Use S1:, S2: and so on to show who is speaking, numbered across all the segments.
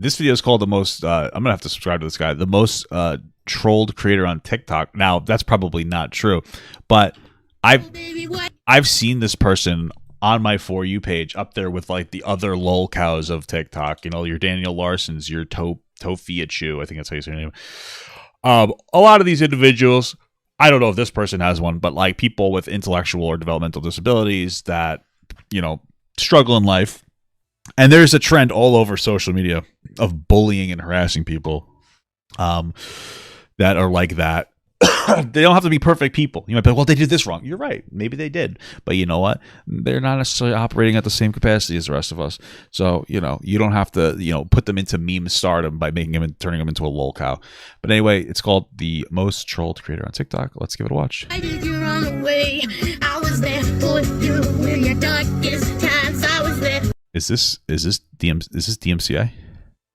S1: This video is called the most. I'm gonna have to subscribe to this guy. The most trolled creator on TikTok. Now that's probably not true, but I've seen this person on my For You page up there with like the other Lolcows of TikTok. You know, your Daniel Larsons, your Tofiachu. I think that's how you say your name. A lot of these individuals. I don't know if this person has one, but like people with intellectual or developmental disabilities that, you know, struggle in life. And there's a trend all over social media of bullying and harassing people that are like that. They don't have to be perfect people. You might be like, well, they did this wrong. You're right. Maybe they did. But you know what? They're not necessarily operating at the same capacity as the rest of us. So, you know, you don't have to, you know, put them into meme stardom by making them and turning them into a lolcow. But anyway, it's called the most trolled creator on TikTok. Let's give it a watch.
S2: I did you run away. I was there for you in your darkest times. I was there.
S1: Is this DMCA?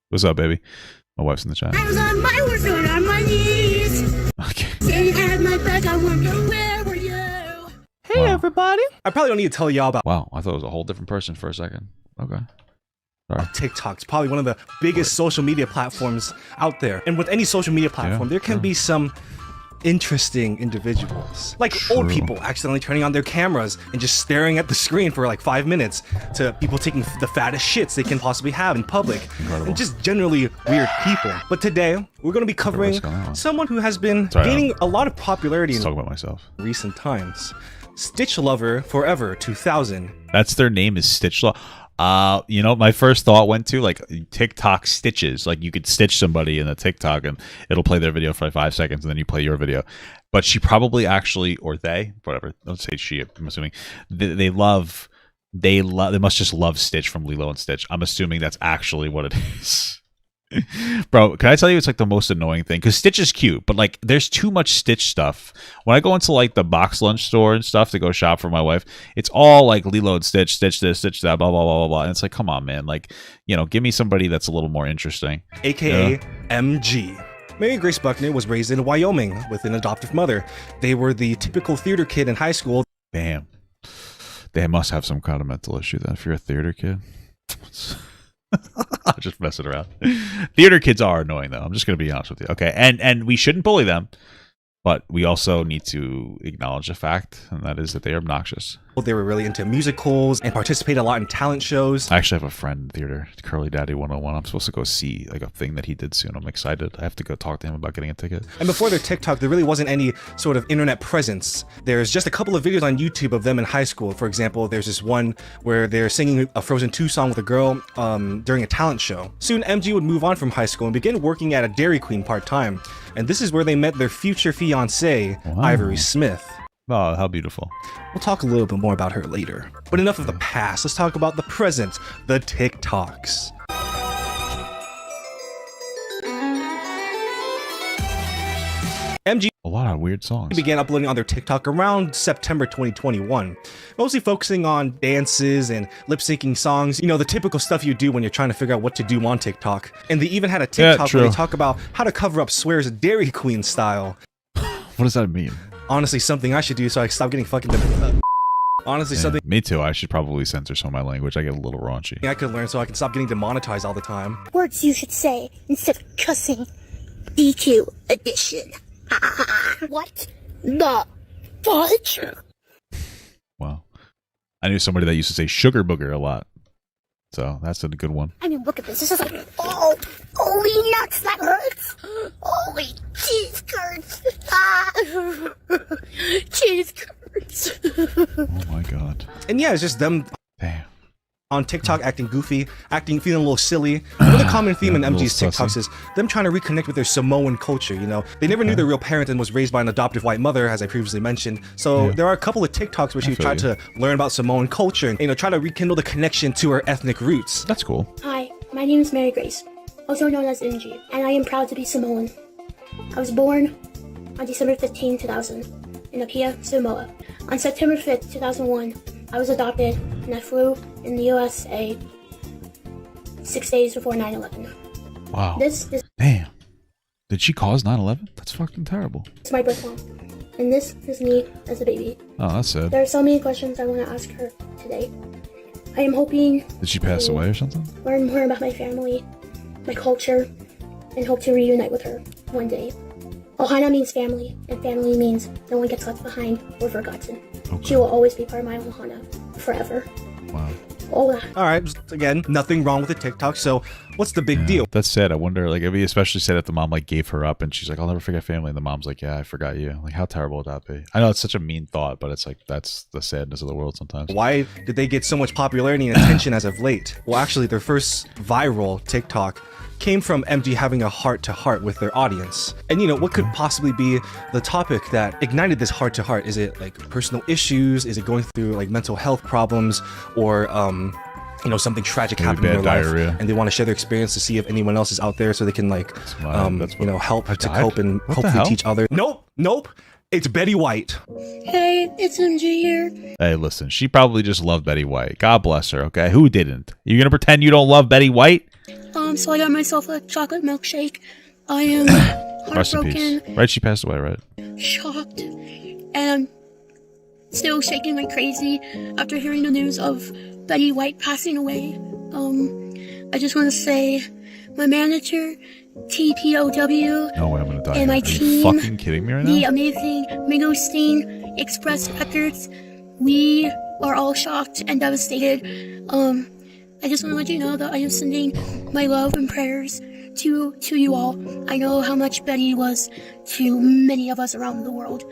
S1: What's up, baby? My wife's in the chat.
S2: I was on my worst foot on my knees.
S1: Okay.
S2: Say you had my back. I wonder where were you?
S3: Hey,
S1: Wow.
S3: everybody. I probably don't need to tell y'all about
S1: Wow, I thought it was a whole different person for a second. Okay. Sorry.
S3: TikTok. It's probably one of the biggest social media platforms out there. And with any social media platform, there can be some interesting individuals. Like old people accidentally turning on their cameras and just staring at the screen for like 5 minutes, to people taking the fattest shits they can possibly have in public.
S1: Incredible.
S3: And just generally weird people. But today, we're going to be covering someone who has been gaining a lot of popularity
S1: Let's
S3: in
S1: talk about myself.
S3: recent times. Stitchloverforever2000.
S1: That's their name, is Stitchlover. You know, my first thought went to like TikTok stitches. Like you could stitch somebody in the TikTok and it'll play their video for like 5 seconds and then you play your video. But she probably actually, or they, whatever, don't say she, I'm assuming, they must just love Stitch from Lilo and Stitch. I'm assuming that's actually what it is. Bro, can I tell you, it's like the most annoying thing, because Stitch is cute, but like there's too much Stitch stuff. When I go into like the box lunch store and stuff to go shop for my wife, it's all like Lilo and Stitch, Stitch this, Stitch that, blah blah blah blah blah. And it's like, come on, man, like, you know, give me somebody that's a little more interesting.
S3: AKA MG. Mary Grace Buckner was raised in Wyoming with an adoptive mother. They were the typical theater kid in high school.
S1: Damn, they must have some kind of mental issue then if you're a theater kid. I'm just messing around. Theater kids are annoying, though. I'm just going to be honest with you. Okay, and we shouldn't bully them, but we also need to acknowledge the fact, and that is that they are obnoxious.
S3: They were really into musicals and participated a lot in talent shows.
S1: I actually have a friend in theater, Curly Daddy 101. I'm supposed to go see like a thing that he did soon. I'm excited. I have to go talk to him about getting a ticket.
S3: And before their TikTok, there really wasn't any sort of internet presence. There's just a couple of videos on YouTube of them in high school. For example, there's this one where they're singing a Frozen 2 song with a girl during a talent show. Soon, MG would move on from high school and begin working at a Dairy Queen part-time. And this is where they met their future fiance, Ivory Smith.
S1: Oh, how beautiful.
S3: We'll talk a little bit more about her later. But enough of the past, let's talk about the present, the TikToks. MG
S1: A lot of weird songs.
S3: began uploading on their TikTok around September 2021, mostly focusing on dances and lip-syncing songs, you know, the typical stuff you do when you're trying to figure out what to do on TikTok. And they even had a TikTok where they talk about how to cover up swears Dairy Queen style.
S1: What does that mean?
S3: Honestly, something I should do so I can stop getting fucking honestly, something
S1: Me too. I should probably censor some of my language. I get a little raunchy.
S3: I could learn so I can stop getting demonetized all the time.
S2: Words you should say instead of cussing. DQ edition. What the fudge?
S1: Wow. I knew somebody that used to say sugar booger a lot. So that's a good one.
S2: I mean, look at this. This is like, oh, holy nuts, that hurts. Holy cheese curds. Cheese curds.
S1: Oh my god.
S3: And yeah, it's just them
S1: Damn.
S3: on TikTok acting goofy, feeling a little silly. Another common theme in MG's TikToks is them trying to reconnect with their Samoan culture, you know? They never knew their real parent and was raised by an adoptive white mother, as I previously mentioned. So there are a couple of TikToks where she tried to learn about Samoan culture and, you know, try to rekindle the connection to her ethnic roots.
S1: That's cool.
S4: Hi, my name is Mary Grace, also known as MG, and I am proud to be Samoan. I was born on December 15, 2000, in Apia, Samoa. On September 5th, 2001, I was adopted and I flew in the USA 6 days before 9/11.
S1: Wow.
S4: This is
S1: Damn. Did she cause 9/11? That's fucking terrible.
S4: my birth mom, and this is me as a baby.
S1: Oh, that's sad.
S4: There are so many questions I want to ask her today. I am hoping
S1: Did she pass away or something?
S4: learn more about my family my culture, and hope to reunite with her one day. Ohana means family, and family means no one gets left behind or forgotten.
S1: Okay.
S4: She will always be part of my Ohana forever.
S1: Wow.
S4: Hola.
S3: All right, again, nothing wrong with the TikTok. So what's the big deal?
S1: That's sad. I wonder, like, it'd be especially sad if the mom like gave her up and she's like, I'll never forget family, and the mom's like, yeah, I forgot you. Like, how terrible would that be? I know it's such a mean thought, but it's like that's the sadness of the world sometimes.
S3: Why did they get so much popularity and attention as of late? Well, actually, their first viral TikTok came from MG having a heart-to-heart with their audience. And you know, what could possibly be the topic that ignited this heart-to-heart? Is it like personal issues? Is it going through like mental health problems, or you know, something tragic
S1: Maybe
S3: happened in
S1: bad
S3: their
S1: diarrhea.
S3: life, and they want to share their experience to see if anyone else is out there, so they can like you know, help to cope and
S1: What the
S3: hopefully
S1: hell?
S3: teach others. Nope. It's Betty White.
S4: Hey, it's MG here.
S1: Hey, listen, she probably just loved Betty White. God bless her, okay? Who didn't? You gonna pretend you don't love Betty White?
S4: So I got myself a chocolate milkshake. I am
S1: Rest in
S4: heartbroken,
S1: peace. Right, she passed away, right?
S4: shocked, and still shaking like crazy after hearing the news of Betty White passing away. I just want to say, my manager, TPOW,
S1: No way, I'm gonna die.
S4: and my
S1: Are you
S4: team,
S1: fucking kidding me right
S4: the
S1: now?
S4: amazing Mingosteen Express Records, we are all shocked and devastated. I just want to let you know that I am sending my love and prayers to you all. I know how much Betty was to many of us around the world.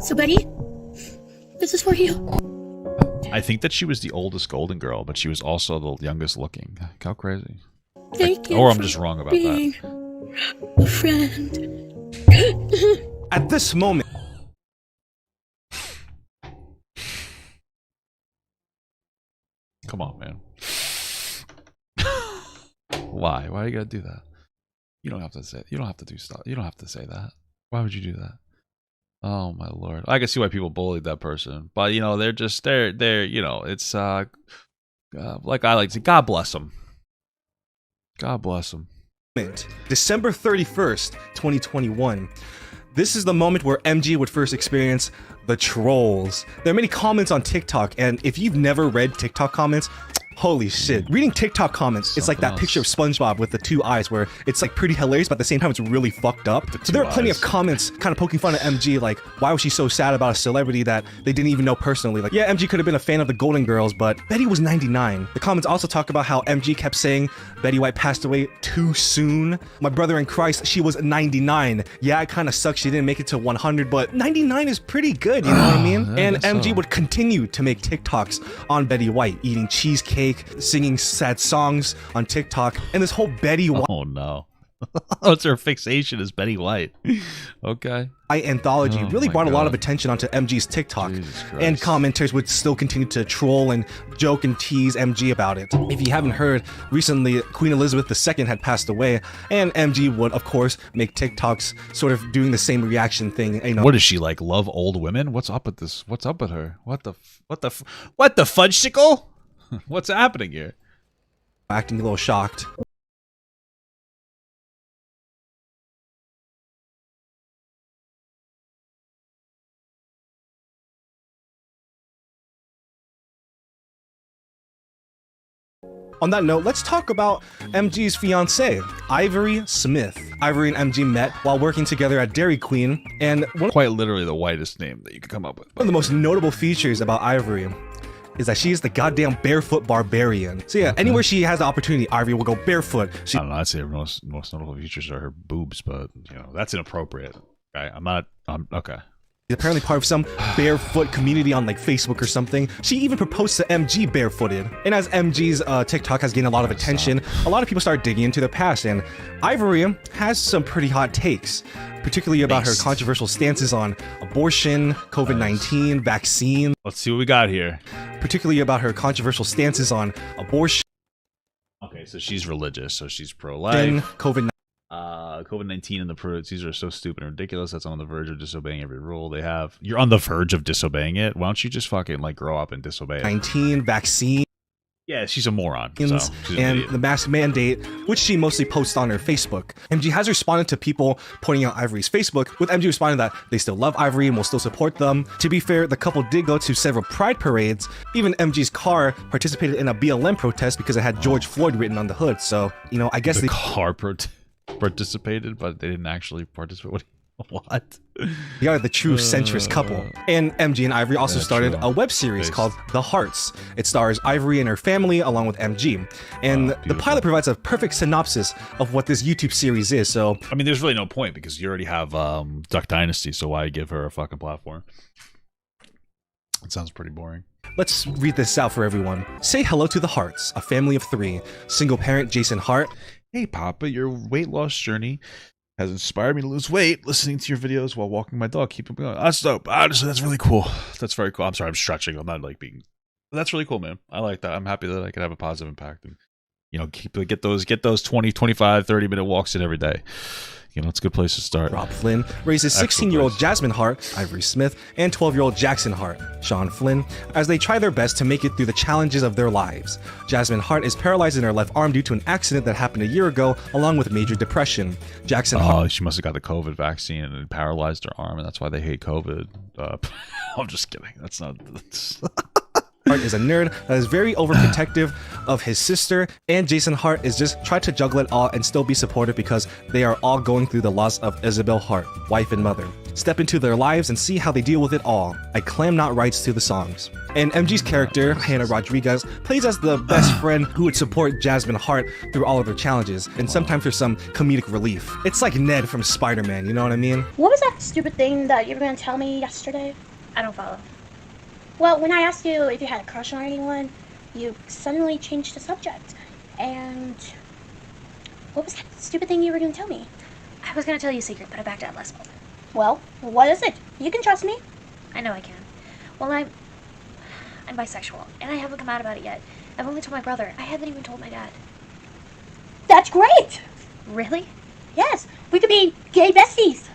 S4: So Betty, this is for you.
S1: I think that she was the oldest Golden Girl, but she was also the youngest looking. How crazy.
S4: Thank you.
S1: Or I'm
S4: for
S1: just wrong about
S4: being
S1: that.
S4: a friend.
S3: At this moment,
S1: Come on, man. Why? Why you gotta do that? You don't have to say. You don't have to do stuff. You don't have to say that. Why would you do that? Oh my lord! I can see why people bullied that person, but you know they're you know it's like I like to say, God bless them. God bless them.
S3: December 31st, 2021. This is the moment where MG would first experience the trolls. There are many comments on TikTok, and if you've never read TikTok comments, holy shit. Reading TikTok comments, it's like that picture of SpongeBob with the two eyes, where it's like pretty hilarious, but at the same time it's really fucked up. So there are plenty of comments kind of poking fun at MG, like, why was she so sad about a celebrity that they didn't even know personally? Like, yeah, MG could have been a fan of the Golden Girls, but Betty was 99. The comments also talk about how MG kept saying Betty White passed away too soon. My brother in Christ, she was 99. Yeah, it kind of sucks she didn't make it to 100, but 99 is pretty good, you know what I mean?
S1: Yeah, I
S3: And
S1: guess
S3: MG
S1: so.
S3: would continue to make TikToks on Betty White, eating cheesecake, singing sad songs on TikTok, and this whole Betty White
S1: Oh no. What's her fixation is Betty White. Okay.
S3: anthology
S1: Oh
S3: really
S1: my
S3: brought a lot of
S1: God.
S3: attention onto MG's TikTok,
S1: Jesus Christ.
S3: and commenters would still continue to troll and joke and tease MG about it. If you haven't heard, recently Queen Elizabeth II had passed away, and MG would of course make TikToks sort of doing the same reaction thing. You know,
S1: What is she like? Love old women? What's up with this? What's up with her? What the fudgesicle? What's happening here?
S3: acting a little shocked. On that note, let's talk about MG's fiance, Ivory Smith. Ivory and MG met while working together at Dairy Queen, and one
S1: Quite literally the whitest name that you could come up with.
S3: of the most notable features about Ivory is that she is the goddamn barefoot barbarian. So yeah, anywhere she has the opportunity, Ivory will go barefoot. She
S1: I don't know. I'd say her most notable features are her boobs, but you know that's inappropriate. Okay, I'm okay.
S3: is apparently part of some barefoot community on like Facebook or something. She even proposed to MG barefooted. And as MG's TikTok has gained a lot of attention, a lot of people start digging into their past, and Ivory has some pretty hot takes, particularly about her controversial stances on abortion, COVID-19, vaccine,
S1: Let's see what we got here.
S3: particularly about her controversial stances on abortion,
S1: Okay, so she's religious, so she's pro-life.
S3: COVID-19.
S1: COVID-19 and the protests are so stupid and ridiculous. That's on the verge of disobeying every rule they have. You're on the verge of disobeying it. Why don't you just fucking like grow up and disobey it?
S3: vaccine.
S1: Yeah, she's a moron. So she's an
S3: and
S1: idiot.
S3: the mask mandate, which she mostly posts on her Facebook. MG has responded to people pointing out Ivory's Facebook, with MG responding that they still love Ivory and will still support them. To be fair, the couple did go to several pride parades. Even MG's car participated in a BLM protest because it had George Floyd written on the hood. So, you know, I guess
S1: The car participated, but they didn't actually participate. What?
S3: they are the true centrist couple. And MG and Ivory also started
S1: true.
S3: a web series called The Hearts. It stars Ivory and her family along with MG. And the
S1: beautiful.
S3: pilot provides a perfect synopsis of what this YouTube series is. So
S1: I mean, there's really no point because you already have Duck Dynasty, so why give her a fucking platform? It sounds pretty boring.
S3: let's read this out for everyone. Say hello to the Hearts, a family of 3. Single parent Jason Hart.
S1: Hey, Papa, your weight loss journey has inspired me to lose weight. Listening to your videos while walking my dog. Keep it going. That's dope. Honestly, that's really cool. That's very cool. I'm sorry, I'm stretching. I'm not like being. That's really cool, man. I like that. I'm happy that I can have a positive impact and, you know, get those 20, 25, 30-minute walks in every day. You know, it's a good place to start.
S3: Rob Flynn raises 16-year-old Jasmine Hart, Ivory Smith, and 12-year-old Jackson Hart, Sean Flynn, as they try their best to make it through the challenges of their lives. Jasmine Hart is paralyzed in her left arm due to an accident that happened a year ago, along with major depression. Jackson Hart.
S1: Oh, she must have got the COVID vaccine and it paralyzed her arm, and that's why they hate COVID. I'm just kidding. That's not.
S3: Hart is a nerd that is very overprotective of his sister, and Jason Hart is just trying to juggle it all and still be supportive because they are all going through the loss of Isabel Hart, wife and mother. Step into their lives and see how they deal with it all. I claim not rights to the songs. And MG's character, Hannah Rodriguez, plays as the best friend who would support Jasmine Hart through all of their challenges, and sometimes there's some comedic relief. It's like Ned from Spider-Man, you know what I mean?
S4: What was that stupid thing that you were gonna tell me yesterday? I don't follow. Well, when I asked you if you had a crush on anyone, you suddenly changed the subject. And what was that stupid thing you were gonna tell me?
S5: I was gonna tell you a secret, but I backed out last moment.
S4: Well, what is it? You can trust me.
S5: I know I can. Well, I'm bisexual, and I haven't come out about it yet. I've only told my brother. I haven't even told my dad.
S4: That's great!
S5: Really?
S4: Yes, we could be gay besties.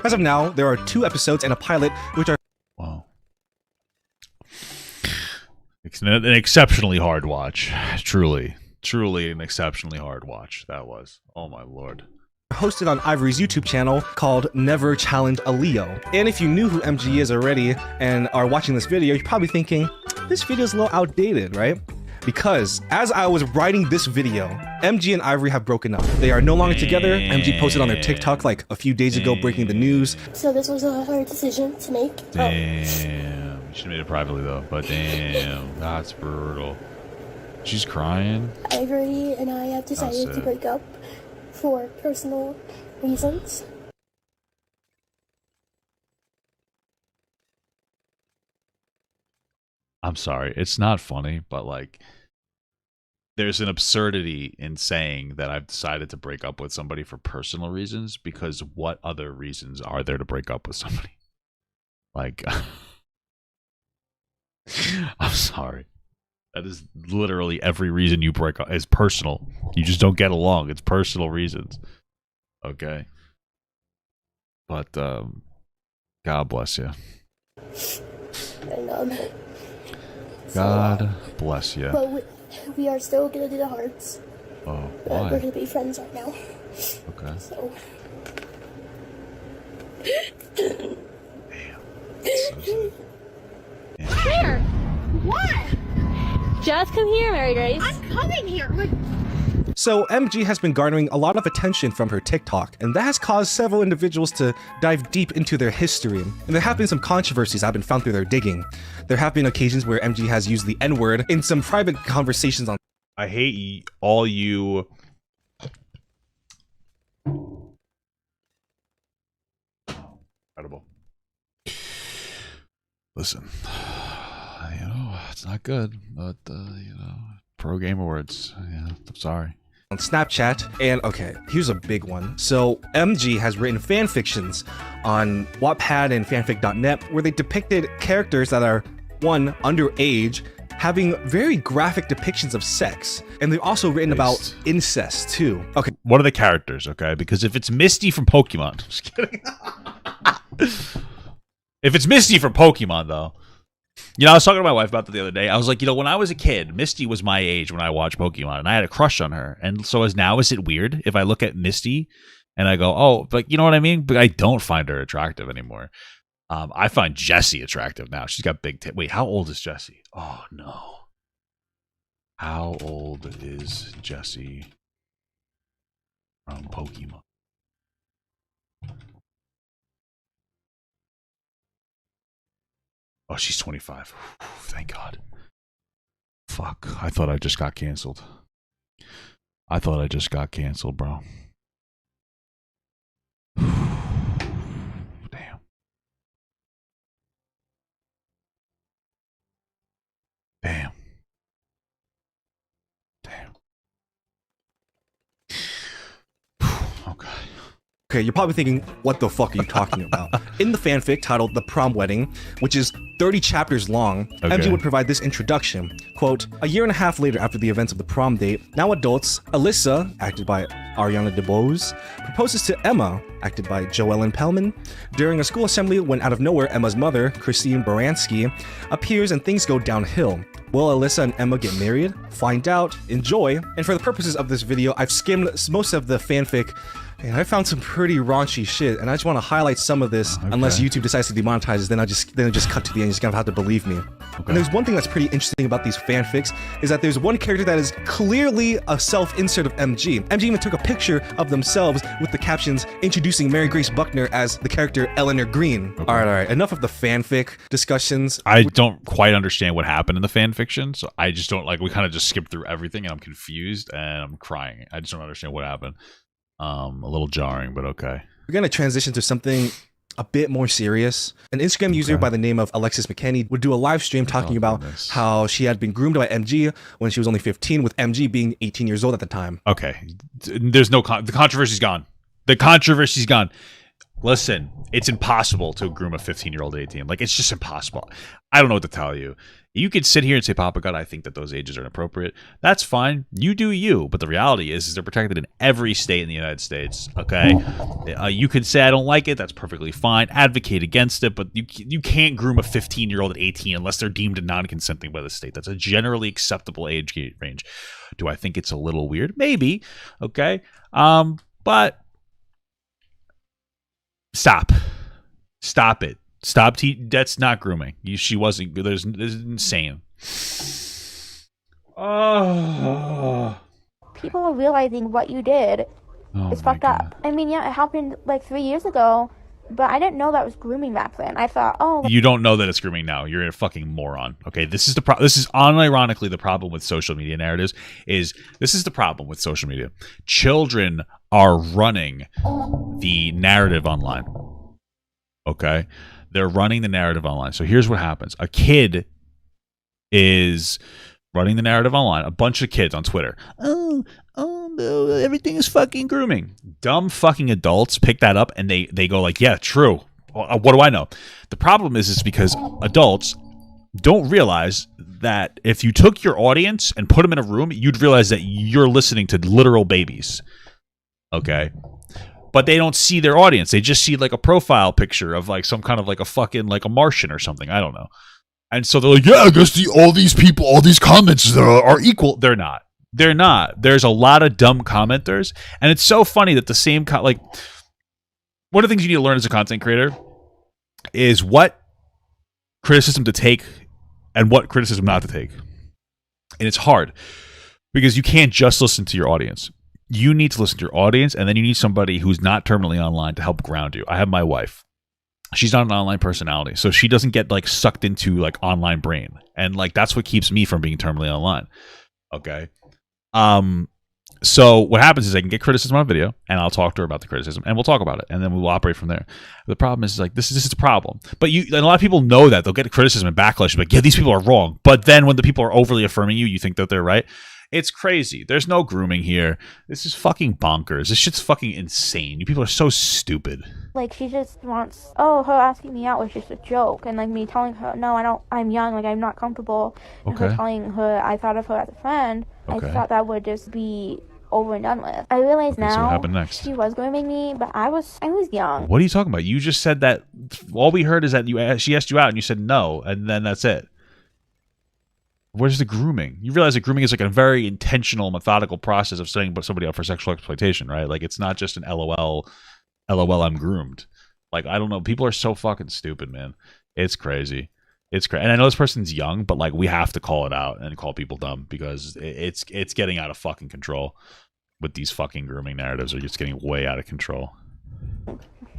S3: As of now, there are 2 episodes and a pilot, which are
S1: Wow. It's an exceptionally hard watch. Truly an exceptionally hard watch. That was. Oh my lord.
S3: hosted on Ivory's YouTube channel called Never Challenge a Leo. And if you knew who MG is already and are watching this video, you're probably thinking, this video is a little outdated, right? Because as I was writing this video, MG and Ivory have broken up. They are no longer together. MG posted on their TikTok like a few days ago breaking the news.
S4: So this was a hard decision to make.
S1: Damn. You should have made it privately though, but damn, that's brutal. She's crying.
S4: Ivory and I have decided to break up for personal reasons.
S1: I'm sorry, it's not funny, but like, there's an absurdity in saying that I've decided to break up with somebody for personal reasons, because what other reasons are there to break up with somebody? Like, I'm sorry. That is literally every reason you break up is personal. You just don't get along. It's personal reasons. Okay. But, God bless you.
S4: And,
S1: God bless you.
S4: but we are still gonna do the hearts.
S1: Oh,
S4: We're
S1: why?
S4: gonna be friends right now.
S1: Okay.
S4: So,
S1: Damn. So sad. Yeah.
S2: Here! What?
S6: Just come here, Mary Grace.
S2: I'm coming here!
S3: So MG has been garnering a lot of attention from her TikTok, and that has caused several individuals to dive deep into their history. And there have been some controversies that have been found through their digging. There have been occasions where MG has used the N-word in some private conversations on
S1: I hate all you. Incredible. Listen, you know, it's not good, but, you know, pro game awards. Yeah, I'm sorry.
S3: Snapchat. And okay, here's a big one. So MG has written fan fictions on Wattpad and fanfic.net where they depicted characters that are, one, underage, having very graphic depictions of sex. And they've also written about incest too. Okay.
S1: What are the characters, okay? Because if it's Misty from Pokemon, just kidding. If it's Misty from Pokemon, though, You know, I was talking to my wife about that the other day. I was like, you know, when I was a kid, Misty was my age when I watched Pokemon, and I had a crush on her. And so is it weird if I look at Misty and I go, oh, but you know what I mean? But I don't find her attractive anymore. I find Jessie attractive now. She's got big tits. Wait, how old is Jessie? Oh, no. How old is Jessie from Pokemon? Oh, she's 25. Thank God. Fuck. I thought I just got canceled. Bro. Damn. Damn. Okay.
S3: Okay, you're probably thinking, what the fuck are you talking about? In the fanfic titled The Prom Wedding, which is 30 chapters long, MG would provide this introduction. Quote, a year and a half later after the events of the prom date, now adults, Alyssa, acted by Ariana DeBose, proposes to Emma, acted by Joellen Pellman, during a school assembly when out of nowhere Emma's mother, Christine Baranski, appears and things go downhill. Will Alyssa and Emma get married? Find out, enjoy, and for the purposes of this video, I've skimmed most of the fanfic, and I found some pretty raunchy shit, and I just want to highlight some of this, unless YouTube decides to demonetize it, then I just cut to the end, you're just gonna have to believe me. And there's one thing that's pretty interesting about these fanfics, is that there's one character that is clearly a self-insert of MG. MG even took a picture of themselves with the captions introducing Mary Grace Buckner as the character Eleanor Green. Alright, enough of the fanfic discussions.
S1: I don't quite understand what happened in the fanfiction, so I just don't, like, we kind of just skipped through everything, and I'm confused, and I'm crying. I just don't understand what happened. A little jarring, but okay.
S3: We're gonna transition to something a bit more serious. An Instagram user by the name of Alexis McKenney would do a live stream talking about how she had been groomed by MG when she was only 15, with MG being 18 years old at the time.
S1: Okay, there's no the controversy's gone. The controversy's gone. Listen, it's impossible to groom a 15-year-old at 18. Like, it's just impossible. I don't know what to tell you. You could sit here and say, Papa God, I think that those ages are inappropriate. That's fine. You do you. But the reality is they're protected in every state in the United States. Okay? You could say, I don't like it. That's perfectly fine. Advocate against it. But you can't groom a 15-year-old at 18 unless they're deemed non-consenting by the state. That's a generally acceptable age range. Do I think it's a little weird? Maybe. Okay? But stop it. That's not grooming. She wasn't. This is insane. Oh.
S4: People are realizing what you did is fucked up. I mean, yeah, it happened like 3 years ago, but I didn't know that was grooming back then. I thought, oh.
S1: You don't know that it's grooming now. You're a fucking moron. Okay, this is This is unironically the problem with social media narratives. This is the problem with social media. Children are running the narrative online. Okay. They're running the narrative online. So here's what happens. A kid is running the narrative online. A bunch of kids on Twitter. Oh, no, everything is fucking grooming. Dumb fucking adults pick that up and they go like, yeah, true. What do I know? The problem is because adults don't realize that if you took your audience and put them in a room, you'd realize that you're listening to literal babies. Okay? But they don't see their audience. They just see like a profile picture of like some kind of like a fucking like a Martian or something. I don't know. And so they're like, yeah, I guess all these people, all these comments are equal. They're not. They're not. There's a lot of dumb commenters. And it's so funny that the same, like, one of the things you need to learn as a content creator is what criticism to take and what criticism not to take. And it's hard because you can't just listen to your audience. You need to listen to your audience, and then you need somebody who's not terminally online to help ground you. I have my wife. She's not an online personality, so she doesn't get like sucked into like online brain, and like that's what keeps me from being terminally online. Okay. So what happens is I can get criticism on a video, and I'll talk to her about the criticism, and we'll talk about it, and then we'll operate from there. The problem is like this is a problem, but and a lot of people know that they'll get criticism and backlash, like, yeah, these people are wrong. But then when the people are overly affirming you, you think that they're right. It's crazy. There's no grooming here. This is fucking bonkers. This shit's fucking insane. You people are so stupid.
S4: Like, she just wants, her asking me out was just a joke. And, like, me telling her, no, I'm young, like, I'm not comfortable. And her telling her I thought of her as a friend. Okay. I thought that would just be over and done with. I realize now
S1: so what happened next?
S4: She was grooming me, but I was young.
S1: What are you talking about? You just said that all we heard is that she asked you out and you said no, and then that's it. Where's the grooming? You realize that grooming is like a very intentional, methodical process of setting somebody up for sexual exploitation, right? Like it's not just an LOL, I'm groomed. Like I don't know. People are so fucking stupid, man. It's crazy. It's crazy. And I know this person's young, but like we have to call it out and call people dumb because it's getting out of fucking control. With these fucking grooming narratives are just getting way out of control.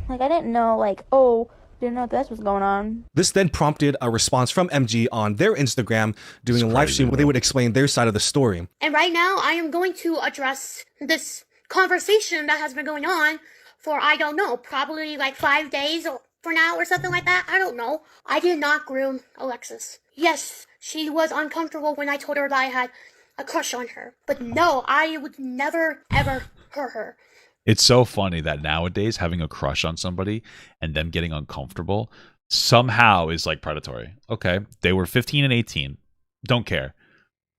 S6: Like I didn't know, like, oh, didn't know this was going on.
S3: This then prompted a response from MG on their Instagram doing a live stream where they would explain their side of the story.
S4: And right now, I am going to address this conversation that has been going on for, I don't know, probably like 5 days or for now or something like that. I don't know. I did not groom Alexis. Yes, she was uncomfortable when I told her that I had a crush on her. But no, I would never, ever hurt her.
S1: It's so funny that nowadays having a crush on somebody and them getting uncomfortable somehow is like predatory. Okay, they were 15 and 18. Don't care.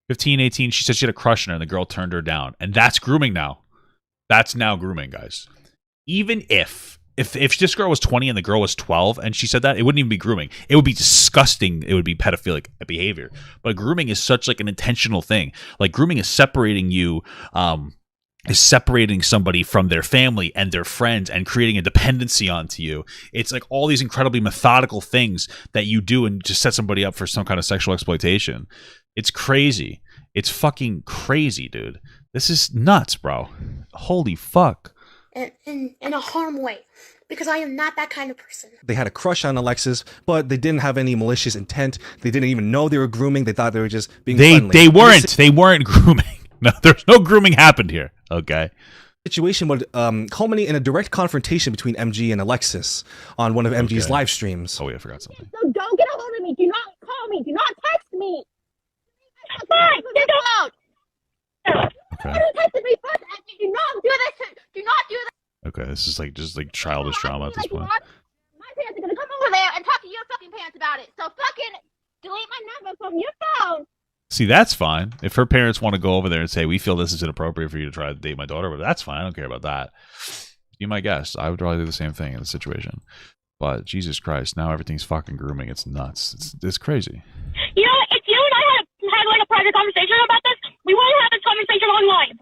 S1: 15, 18, she said she had a crush on her and the girl turned her down. And that's grooming now. That's now grooming, guys. Even if this girl was 20 and the girl was 12 and she said that, it wouldn't even be grooming. It would be disgusting. It would be pedophilic behavior. But grooming is such like an intentional thing. Like grooming is separating you, is separating somebody from their family and their friends and creating a dependency onto you. It's like all these incredibly methodical things that you do and just set somebody up for some kind of sexual exploitation. It's crazy. It's fucking crazy, dude. This is nuts, bro. Holy fuck.
S4: In a harm way. Because I am not that kind of person.
S3: They had a crush on Alexis, but they didn't have any malicious intent. They didn't even know they were grooming. They thought they were just being friendly.
S1: They weren't grooming. No, there's no grooming happened here. Okay.
S3: Situation would culminate in a direct confrontation between MG and Alexis on one of MG's live streams.
S1: Oh, yeah, I forgot something.
S2: So don't get a hold of me. Do not call me. Do not text me. Fine. Get out.
S1: Okay.
S2: You texted me first. Do not do this. Do not do that.
S1: Okay, this is like just like childish drama at this point.
S2: My parents are gonna come over there and talk to your fucking parents about it. So fucking delete my number from your phone.
S1: See, that's fine. If her parents want to go over there and say, we feel this is inappropriate for you to try to date my daughter, but that's fine. I don't care about that. You my guess. I would probably do the same thing in the situation. But Jesus Christ, now everything's fucking grooming. It's nuts. It's crazy.
S2: You know, if you and I had like a private conversation about this, we wouldn't have this conversation online.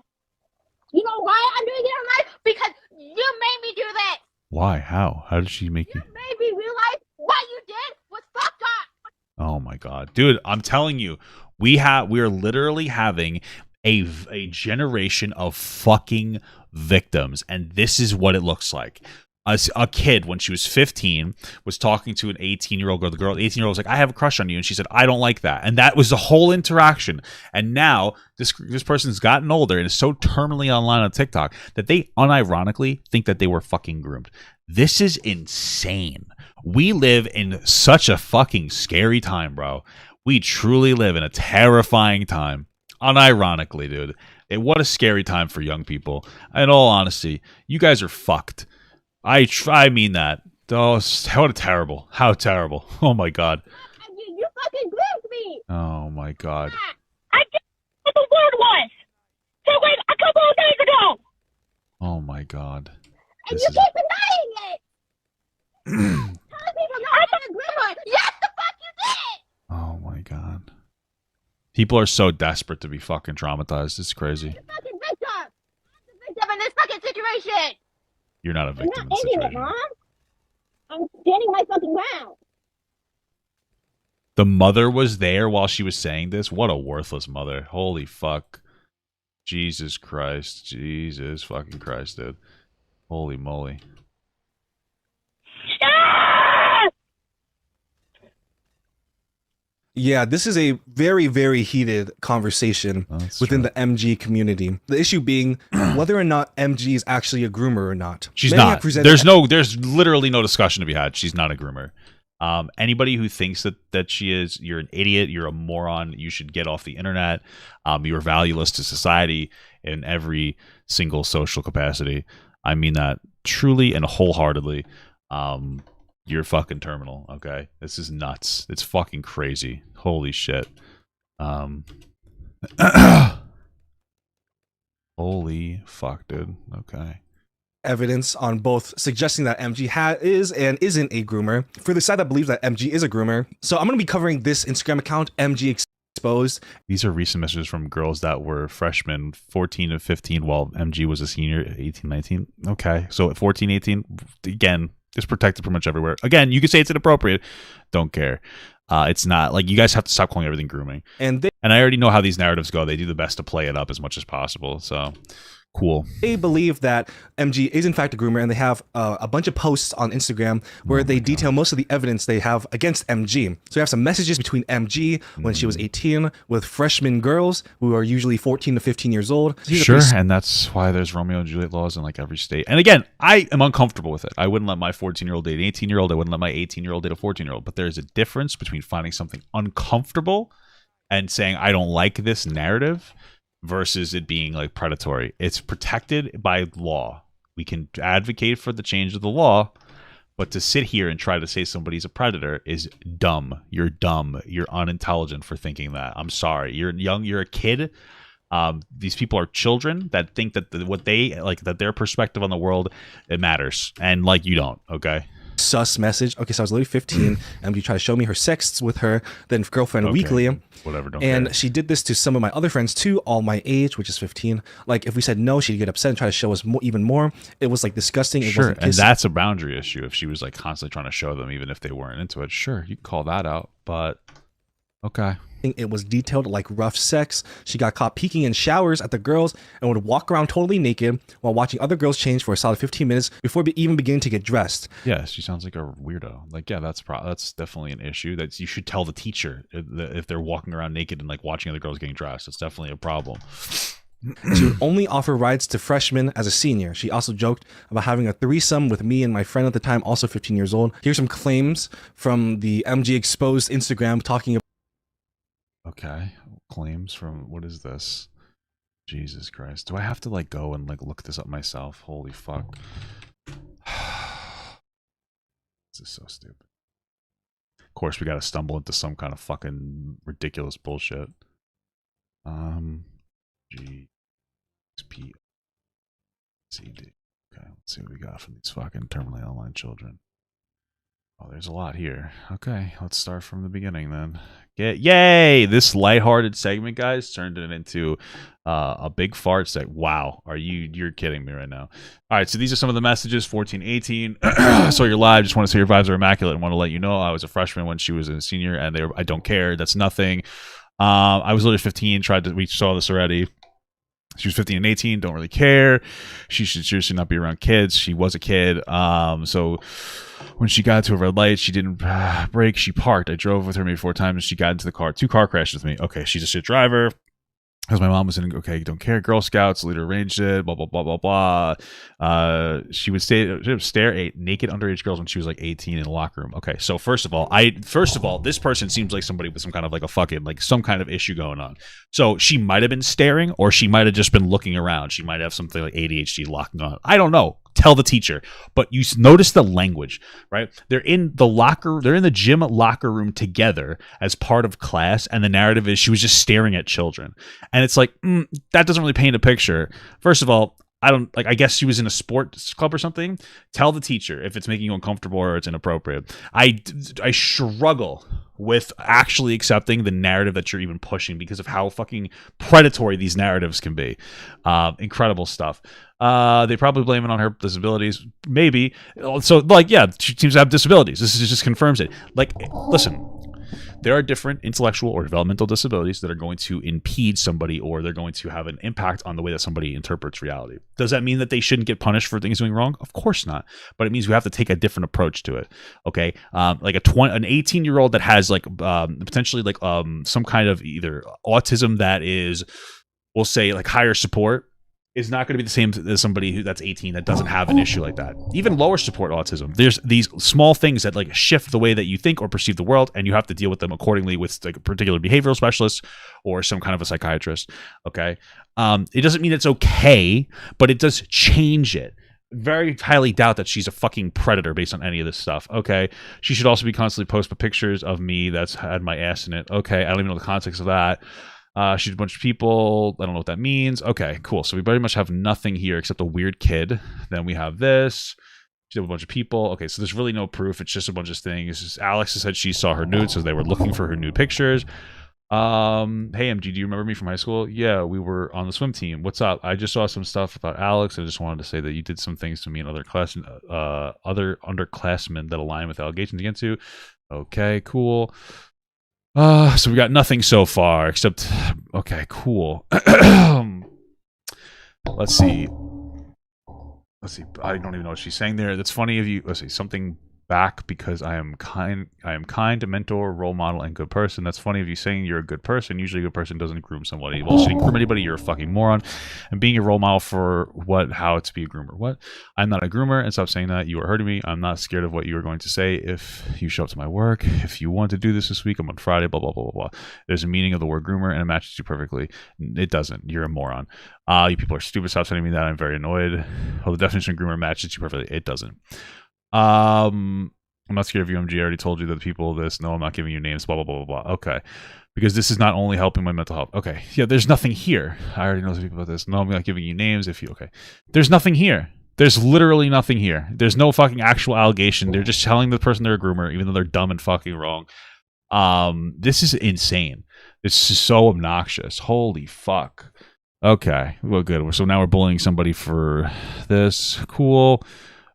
S2: You know why I'm doing it online? Because you made me do that.
S1: Why? How? How did she make you?
S2: You made me realize what you did was fucked up.
S1: Oh my God, dude! I'm telling you, we are literally having a generation of fucking victims, and this is what it looks like. A kid, when she was 15, was talking to an 18-year-old girl. The 18-year-old was like, I have a crush on you. And she said, I don't like that. And that was the whole interaction. And now this person's gotten older and is so terminally online on TikTok that they unironically think that they were fucking groomed. This is insane. We live in such a fucking scary time, bro. We truly live in a terrifying time. Unironically, dude. What a scary time for young people. In all honesty, you guys are fucked. I mean that. Oh, how terrible. Oh my God.
S2: You fucking groomed me.
S1: Oh my God.
S2: I did what the word was. So like a couple of days ago.
S1: Oh my God.
S2: And you keep denying it. Telling people not I'm a groomer. Yes, the fuck you did.
S1: Oh my God. People are so desperate to be fucking traumatized. It's crazy.
S2: You're the fucking victim. I'm the victim in this fucking situation.
S1: You're not a victim
S2: I'm
S1: in
S2: not
S1: the
S2: ending it,
S1: situation.
S2: Mom. I'm standing my fucking ground.
S1: The mother was there while she was saying this. What a worthless mother. Holy fuck. Jesus Christ. Jesus fucking Christ, dude. Holy moly.
S2: Ah!
S3: Yeah, this is a very, very heated conversation within the MG community. The issue being whether or not MG is actually a groomer or not.
S1: She's
S3: Many
S1: not.
S3: have presented-
S1: There's literally no discussion to be had. She's not a groomer. Anybody who thinks that she is, you're an idiot. You're a moron. You should get off the internet. You're valueless to society in every single social capacity. I mean that truly and wholeheartedly. You're fucking terminal, okay? This is nuts. It's fucking crazy. Holy shit. Holy fuck, dude. Okay.
S3: Evidence on both suggesting that MG is and isn't a groomer for the side that believes that MG is a groomer. So I'm going to be covering this Instagram account, MG exposed.
S1: These are recent messages from girls that were freshmen, 14 to 15, while MG was a senior, 18, 19. Okay, so at 14, 18, again, it's protected pretty much everywhere. Again, you can say it's inappropriate. Don't care. It's not. Like, you guys have to stop calling everything grooming. And I already know how these narratives go. They do the best to play it up as much as possible. So... cool.
S3: They believe that MG is in fact a groomer, and they have a bunch of posts on Instagram where they detail most of the evidence they have against MG. So we have some messages between MG when she was 18 with freshman girls who are usually 14 to 15 years old.
S1: Sure, and that's why there's Romeo and Juliet laws in like every state. And again, I am uncomfortable with it. I wouldn't let my 14-year-old date an 18-year-old. I wouldn't let my 18-year-old date a 14-year-old. But there's a difference between finding something uncomfortable and saying, I don't like this narrative, versus it being like predatory. It's protected by law. We can advocate for the change of the law, but to sit here and try to say somebody's a predator is dumb. You're dumb. You're unintelligent for thinking that. I'm sorry. You're young. You're a kid. These people are children that think that what they like, that their perspective on the world, it matters, and like you don't. Okay.
S3: Sus message. Okay, so I was literally 15, and you try to show me her sexts with her then girlfriend weekly.
S1: Whatever, don't
S3: and
S1: care.
S3: She did this to some of my other friends too, all my age, which is 15. Like, if we said no, she'd get upset and try to show us even more. It was like disgusting. It
S1: Sure,
S3: wasn't
S1: and that's a boundary issue. If she was like constantly trying to show them, even if they weren't into it, sure, you can call that out. But okay.
S3: It was detailed like rough sex. She got caught peeking in showers at the girls and would walk around totally naked while watching other girls change for a solid 15 minutes before even beginning to get dressed.
S1: Yeah, she sounds like a weirdo. Like, yeah, that's definitely an issue that you should tell the teacher if they're walking around naked and like watching other girls getting dressed. It's definitely a problem.
S3: She would only offer rides to freshmen as a senior. She also joked about having a threesome with me and my friend at the time, also 15 years old. Here's some claims from the MG Exposed Instagram talking about.
S1: Okay, claims from, what is this? Jesus Christ. Do I have to like go and like look this up myself? Holy fuck. This is so stupid. Of course, we gotta stumble into some kind of fucking ridiculous bullshit. G X P C D. Okay, let's see what we got from these fucking terminally online children. Oh, there's a lot here. Okay, let's start from the beginning then. Yay! This lighthearted segment, guys, turned it into a big fart segment. Wow, you're kidding me right now. All right, so these are some of the messages. 14, 18. So you're live. Just want to say your vibes are immaculate and want to let you know I was a freshman when she was a senior, and I don't care. That's nothing. I was literally 15. We saw this already. She was 15 and 18, don't really care. She should seriously not be around kids. She was a kid. So when she got to a red light, she didn't brake. She parked. I drove with her maybe 4 times. She got into the car. 2 car crashes with me. Okay, she's a shit driver. Because my mom was in, okay, don't care, Girl Scouts, leader arranged it, blah, blah, blah, blah, blah. She would stare at naked underage girls when she was like 18 in the locker room. Okay, so first of all, this person seems like somebody with some kind of like a fucking, like some kind of issue going on. So she might have been staring, or she might have just been looking around. She might have something like ADHD locking on. I don't know. Tell the teacher. But you notice the language, right? They're in the gym locker room together as part of class, and the narrative is she was just staring at children. And it's like, that doesn't really paint a picture. First of all, I guess she was in a sports club or something. Tell the teacher if it's making you uncomfortable or it's inappropriate. I struggle with actually accepting the narrative that you're even pushing because of how fucking predatory these narratives can be. Incredible stuff. They probably blame it on her disabilities. Maybe. So, like, yeah, she seems to have disabilities. This just confirms it. Like, listen, there are different intellectual or developmental disabilities that are going to impede somebody, or they're going to have an impact on the way that somebody interprets reality. Does that mean that they shouldn't get punished for things going wrong? Of course not. But it means we have to take a different approach to it. Okay, like an 18-year-old that has like potentially like some kind of either autism that is, we'll say, like higher support, is not going to be the same as somebody that's 18 that doesn't have an issue like that. Even lower support autism, there's these small things that like shift the way that you think or perceive the world, and you have to deal with them accordingly with like a particular behavioral specialist or some kind of a psychiatrist. Okay, it doesn't mean it's okay, but it does change it. Very highly doubt that she's a fucking predator based on any of this stuff. Okay, she should also be constantly posting pictures of me that's had my ass in it. Okay, I don't even know the context of that. She's a bunch of people. I don't know what that means. Okay, cool. So we pretty much have nothing here except a weird kid. Then we have this. She have a bunch of people. Okay, so there's really no proof. It's just a bunch of things. Alex said she saw her nude, so they were looking for her nude pictures. Hey MG, do you remember me from high school? Yeah, we were on the swim team. What's up? I just saw some stuff about Alex. I just wanted to say that you did some things to me and other underclassmen that align with allegations against you. Okay, cool. So we got nothing so far except okay, cool. Let's see. I don't even know what she's saying there. That's funny of you. Let's see. Something back because I am kind, a mentor, role model, and good person. That's funny of you saying you're a good person. Usually a good person doesn't groom somebody. Well, she didn't groom anybody, you're a fucking moron. And being a role model for how to be a groomer. What? I'm not a groomer, and stop saying that. You are hurting me. I'm not scared of what you are going to say if you show up to my work. If you want to do this week, I'm on Friday, blah, blah, blah, blah, blah. There's a meaning of the word groomer, and it matches you perfectly. It doesn't. You're a moron. You people are stupid. Stop sending me that. I'm very annoyed. Well, the definition of groomer matches you perfectly. It doesn't. I'm not scared of you, MG. I already told you that the people of this. No, I'm not giving you names. Blah, blah, blah, blah, blah. Okay. Because this is not only helping my mental health. Okay. Yeah, there's nothing here. I already know some people about this. No, I'm not giving you names if you... Okay. There's nothing here. There's literally nothing here. There's no fucking actual allegation. They're just telling the person they're a groomer, even though they're dumb and fucking wrong. This is insane. It's just so obnoxious. Holy fuck. Okay. Well, good. So now we're bullying somebody for this. Cool.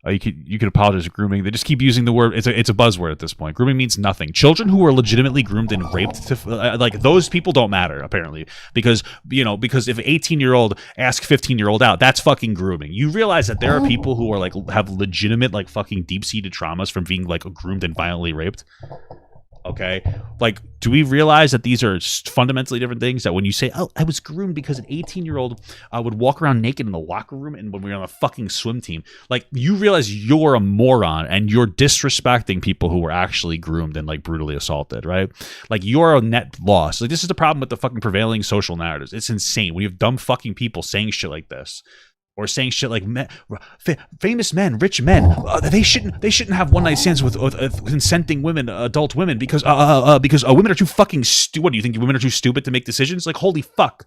S1: You could apologize for grooming. They just keep using the word. It's a buzzword at this point. Grooming means nothing. Children who are legitimately groomed and raped, like those people don't matter apparently, because if an 18-year-old asks 15-year-old out, that's fucking grooming. You realize that there are people who are like have legitimate like fucking deep-seated traumas from being like groomed and violently raped. Okay, like, do we realize that these are fundamentally different things? That when you say, "Oh, I was groomed because an 18-year-old would walk around naked in the locker room," and when we were on a fucking swim team, like, you realize you're a moron and you're disrespecting people who were actually groomed and like brutally assaulted, right? Like, you're a net loss. Like, this is the problem with the fucking prevailing social narratives. It's insane when you have dumb fucking people saying shit like this. Or saying shit like famous men, rich men, they shouldn't have one night stands with consenting women, adult women, because women are too fucking stupid. What do you think? Women are too stupid to make decisions? Like, holy fuck!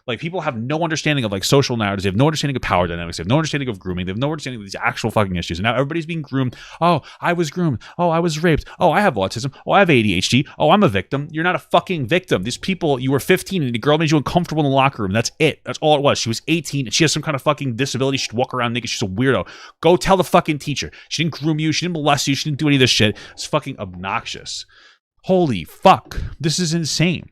S1: Like, people have no understanding of like social narratives. They have no understanding of power dynamics. They have no understanding of grooming. They have no understanding of these actual fucking issues. And now everybody's being groomed. Oh, I was groomed. Oh, I was raped. Oh, I have autism. Oh, I have ADHD. Oh, I'm a victim. You're not a fucking victim. These people, you were 15 and the girl made you uncomfortable in the locker room. That's it. That's all it was. She was 18 and she has some kind of fucking disability. She'd walk around naked. She's a weirdo. Go tell the fucking teacher. She didn't groom you. She didn't molest you. She didn't do any of this shit. It's fucking obnoxious. Holy fuck. This is insane.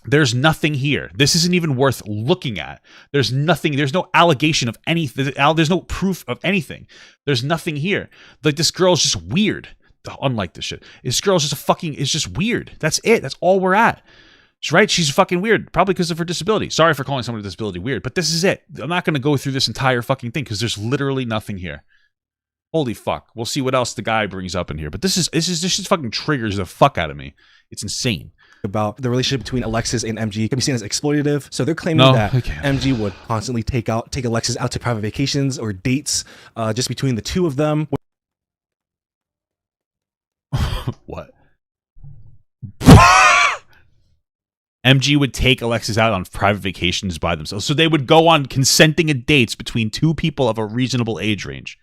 S1: There's nothing here. This isn't even worth looking at. There's nothing. There's no allegation of anything. There's no proof of anything. There's nothing here. Like, this girl's just weird. Unlike this shit. This girl's just it's just weird. That's it. That's all we're at. She's right. She's fucking weird. Probably because of her disability. Sorry for calling someone with a disability weird, but this is it. I'm not going to go through this entire fucking thing because there's literally nothing here. Holy fuck. We'll see what else the guy brings up in here. But this just fucking triggers the fuck out of me. It's insane.
S3: About the relationship between Alexis and MG can be seen as exploitative. So they're claiming that MG would constantly take Alexis out to private vacations or dates just between the two of them.
S1: What? MG would take Alexis out on private vacations by themselves. So they would go on consenting dates between two people of a reasonable age range.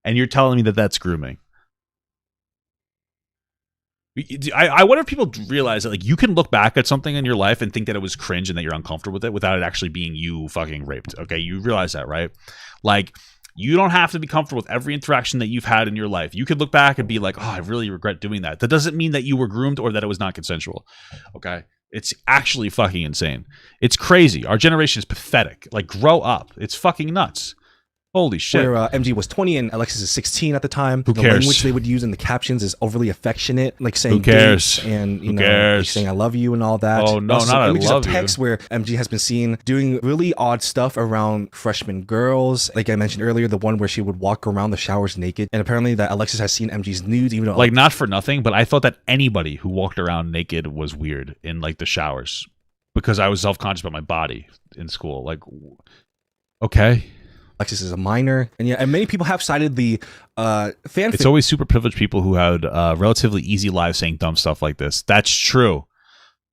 S1: And you're telling me that that's grooming? I wonder if people realize that, like, you can look back at something in your life and think that it was cringe and that you're uncomfortable with it without it actually being you fucking raped. Okay, you realize that, right? Like, you don't have to be comfortable with every interaction that you've had in your life. You could look back and be like, oh, I really regret doing that. That doesn't mean that you were groomed or that it was not consensual. Okay? It's actually fucking insane. It's crazy. Our generation is pathetic. Like, grow up. It's fucking nuts. Holy shit.
S3: Where MG was 20 and Alexis is 16 at the time.
S1: Who
S3: the
S1: cares?
S3: language they would use in the captions is overly affectionate, like saying
S1: who cares?
S3: And
S1: who cares?
S3: Like saying I love you and all that.
S1: Oh no, not I love
S3: of text
S1: you.
S3: Where MG has been seen doing really odd stuff around freshman girls. Like I mentioned earlier, the one where she would walk around the showers naked. And apparently that Alexis has seen MG's nudes, even though,
S1: like, not for nothing, but I thought that anybody who walked around naked was weird in like the showers because I was self-conscious about my body in school. Like, okay.
S3: Alexis is a minor, and yeah, and many people have cited the fanfic.
S1: It's always super privileged people who had relatively easy lives saying dumb stuff like this. That's true.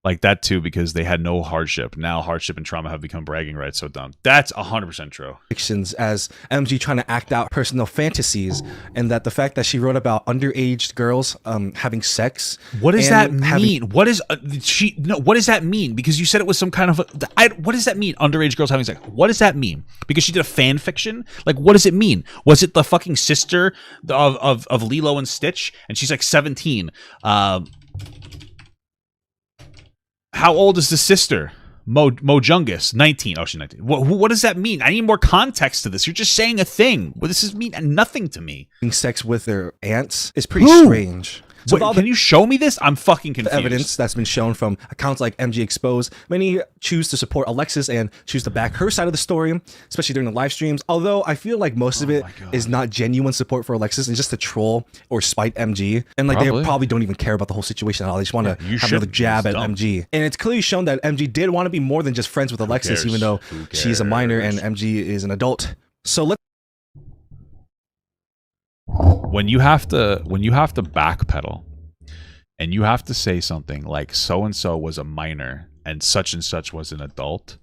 S1: Like that too, because they had no hardship. Now hardship and trauma have become bragging rights. So dumb. That's 100% true.
S3: Fictions as MG trying to act out personal fantasies, and that the fact that she wrote about underage girls having sex.
S1: What does that
S3: and
S1: mean? What is she? No, what does that mean? Because you said it was some kind of. What does that mean? Underage girls having sex. What does that mean? Because she did a fan fiction. Like, what does it mean? Was it the fucking sister of Lilo and Stitch, and she's like 17? How old is the sister? Mojungus, 19. Oh, she's 19. What does that mean? I need more context to this. You're just saying a thing. Well, this is mean nothing to me.
S3: Having sex with their aunts is pretty strange. So
S1: Wait, can you show me this? I'm fucking confused.
S3: The evidence that's been shown from accounts like MG Exposed, many choose to support Alexis and choose to back her side of the story, especially during the live streams. Although I feel like most of it is not genuine support for Alexis and just to troll or spite MG. And like they probably don't even care about the whole situation at all. They just want to have another jab at MG. And it's clearly shown that MG did want to be more than just friends with Alexis, even though she's a minor and MG is an adult. So let's.
S1: When you have to backpedal and you have to say something like so and so was a minor and such was an adult,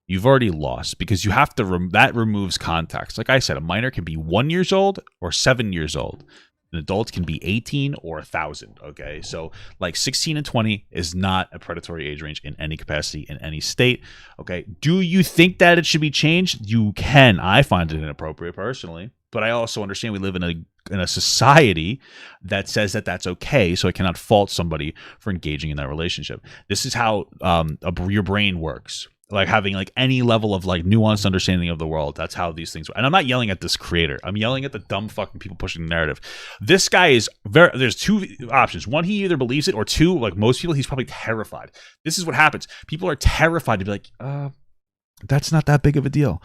S1: you've already lost, because you have to that removes context. Like I said, a minor can be 1 year old or 7 years old. An adult can be 18 or 1,000. Okay, so like 16 and 20 is not a predatory age range in any capacity in any state. Okay, do you think that it should be changed? You can. I find it inappropriate personally, but I also understand we live in a society that says that that's okay, so I cannot fault somebody for engaging in that relationship. This is how your brain works. Like having like any level of like nuanced understanding of the world. That's how these things work. And I'm not yelling at this creator. I'm yelling at the dumb fucking people pushing the narrative. This guy is there's two options. One, he either believes it, or two, like most people, he's probably terrified. This is what happens. People are terrified to be like, that's not that big of a deal.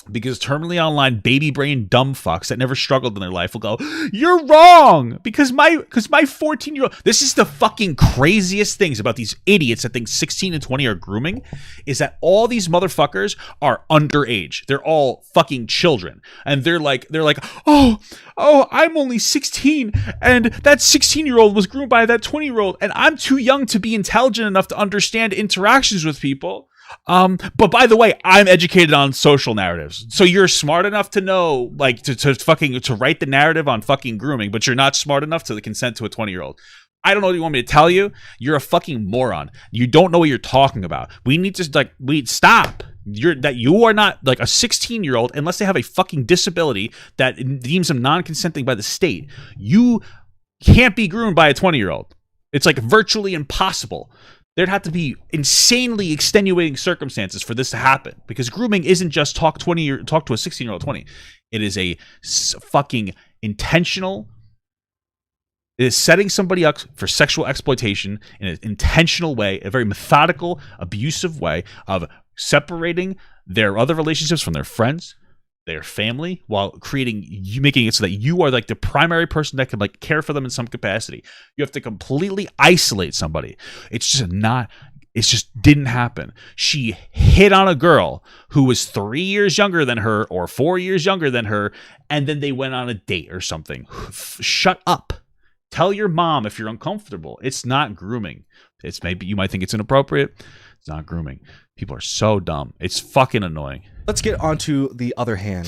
S1: Because terminally online baby brain dumb fucks that never struggled in their life will go, you're wrong, because my 14-year-old. This is the fucking craziest things about these idiots that think 16 and 20 are grooming, is that all these motherfuckers are underage. They're all fucking children, and they're like, oh, I'm only 16, and that 16-year-old was groomed by that 20-year-old, and I'm too young to be intelligent enough to understand interactions with people. But by the way, I'm educated on social narratives. So you're smart enough to know, like, to write the narrative on fucking grooming, but you're not smart enough to consent to a 20-year-old. I don't know what you want me to tell you. You're a fucking moron. You don't know what you're talking about. We need to stop. You are not like a 16-year-old unless they have a fucking disability that deems them non-consenting by the state. You can't be groomed by a 20-year-old. It's like virtually impossible. There'd have to be insanely extenuating circumstances for this to happen, because grooming isn't just talk to a 16-year-old 20. It is a fucking intentional. It is setting somebody up for sexual exploitation in an intentional way, a very methodical, abusive way of separating their other relationships from their friends, their family, while making it so that you are like the primary person that can like care for them in some capacity. You have to completely isolate somebody. It just didn't happen. She hit on a girl who was 3 years younger than her or 4 years younger than her, and then they went on a date or something. Shut up. Tell your mom if you're uncomfortable. It's not grooming. It's maybe you might think it's inappropriate. It's not grooming. People are so dumb. It's fucking annoying.
S3: Let's get onto the other hand.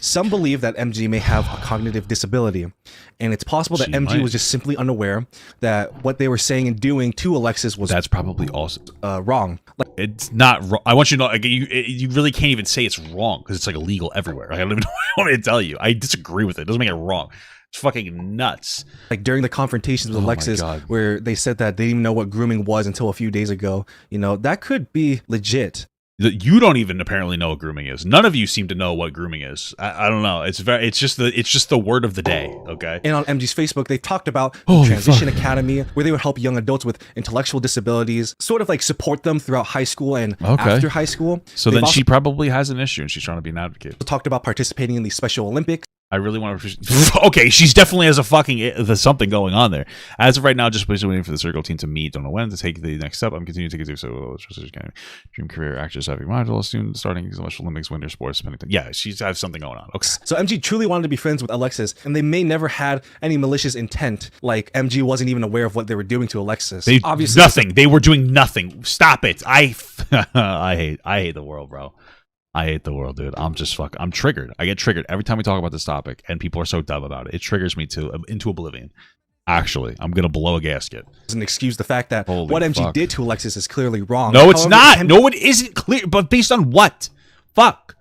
S3: Some believe that MG may have a cognitive disability, and it's possible that MG was just simply unaware that what they were saying and doing to Alexis was
S1: probably also
S3: wrong. Like,
S1: it's not wrong. I want you to know, like, you really can't even say it's wrong, because it's like illegal everywhere. I don't even know what I want to tell you. I disagree with it. It doesn't make it wrong. It's fucking nuts. Like
S3: during the confrontations with Alexis, where they said that they didn't even know what grooming was until a few days ago, that could be legit.
S1: You don't even apparently know what grooming is. None of you seem to know what grooming is. I don't know. It's just the word of the day. Okay.
S3: And on MG's Facebook, they've talked about the Transition Academy, where they would help young adults with intellectual disabilities, sort of like support them throughout high school and after high school.
S1: So then she probably has an issue, and she's trying to be an advocate.
S3: Talked about participating in the Special Olympics.
S1: I really want to. Okay, she's definitely has a fucking there's something going on there. As of right now, just basically waiting for the circle team to meet. Don't know when to take the next step. I'm continuing to get through. So, dream career, actress, having module, student, starting Special Olympics, winter sports, spending time. Yeah, she's has something going on. Okay.
S3: So MG truly wanted to be friends with Alexis, and they may never had any malicious intent. Like MG wasn't even aware of what they were doing to Alexis.
S1: They
S3: obviously
S1: nothing. They were doing nothing. Stop it. I hate the world, bro. I hate the world, dude. I'm triggered. I get triggered every time we talk about this topic, and people are so dumb about it. It triggers me into oblivion. Actually, I'm gonna blow a gasket.
S3: Doesn't excuse the fact that
S1: Holy
S3: what MG
S1: fuck.
S3: did to Alexis is clearly wrong.
S1: No, it's
S3: However,
S1: not. No, it isn't clear. But based on what? Fuck.